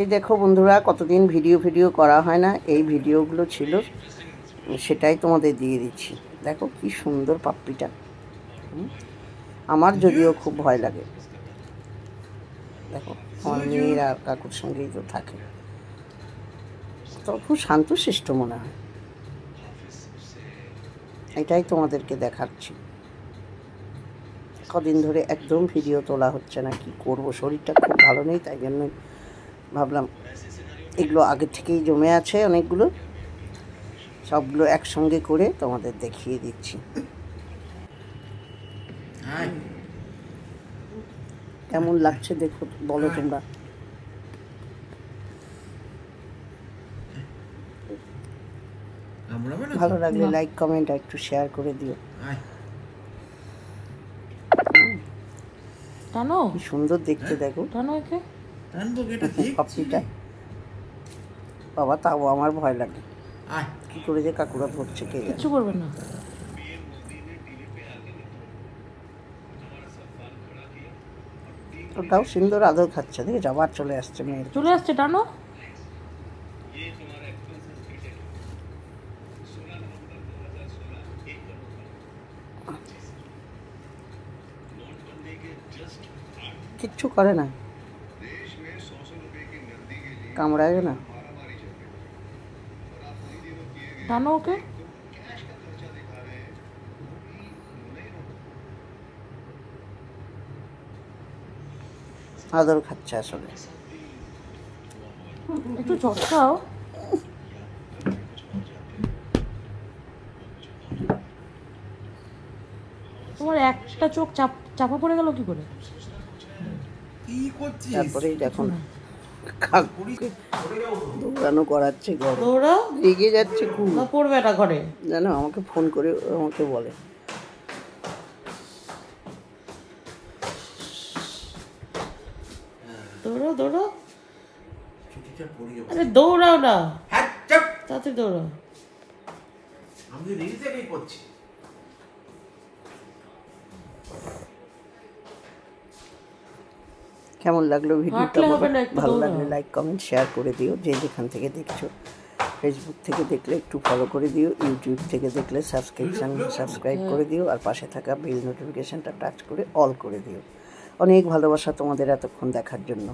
এই দেখো বন্ধুরা, কতদিন ভিডিও করা হয় না, এই ভিডিওগুলো ছিল, সেটাই তোমাদের দিয়ে দিচ্ছি। দেখো কি সুন্দর পাপ্পিটা। আমার যদিও খুব ভয় লাগে। দেখো আমার মেয়ের আর কাকুর সঙ্গেই তো থাকে, তো খুব শান্তশিষ্ট মনে হয়। এটাই তোমাদেরকে দেখাচ্ছি। কদিন ধরে একদম ভিডিও তোলা হচ্ছে না, কি করব, শরীরটা খুব ভালো নেই, তাই জন্যই ভাবলাম এগুলো আগে থেকেই জমে আছে অনেকগুলো, সবগুলো একসঙ্গে করে তোমাদের দেখিয়ে দিচ্ছি। কেমন লাগছে দেখো, বলো তোমরা। ভালো লাগলে লাইক কমেন্ট আর একটু শেয়ার করে দিও। কি সুন্দর দেখতে দেখো পাপ্পিটা। বাবা, তাও আমার ভয় লাগে, কি করে যে কাকুরা ধরছে কে জানে। কিছু করবে না। ওটাও সুন্দর আদর খাচ্ছে, দেখে আবার চলে আসছে মেয়ের, চলে আসছে। টানো। কিচ্ছু করে না, কামড়ায় না। টানো ওকে। আদর খাচ্ছে আসলে। একটু চটকাও। তোমার একটা চোখ চাপা পড়ে গেল কি করে? তারপরেই দেখো না, দৌড়ানো করাচ্ছে ঘরে, দৌড়াও। রেগে যাচ্ছে খুব, পড়বে না ঘরে। জানো, আমাকে ফোন করে আমাকে বলে দৌড়াও দৌড়াও। আরে দৌড়াও না, তাতে দৌড়াও। আমি রিল থেকেই করছি। কেমন লাগলো ভিডিওটা? ভালো লাগলে লাইক কমেন্ট শেয়ার করে দিও। যে যেখান থেকে দেখছো, ফেসবুক থেকে দেখলে একটু ফলো করে দিও, ইউটিউব থেকে দেখলে সাবস্ক্রাইব করে দিও, আর পাশে থাকা বেল নোটিফিকেশানটা টাচ করে অল করে দিও। অনেক ভালোবাসা তোমাদের এতক্ষণ দেখার জন্য।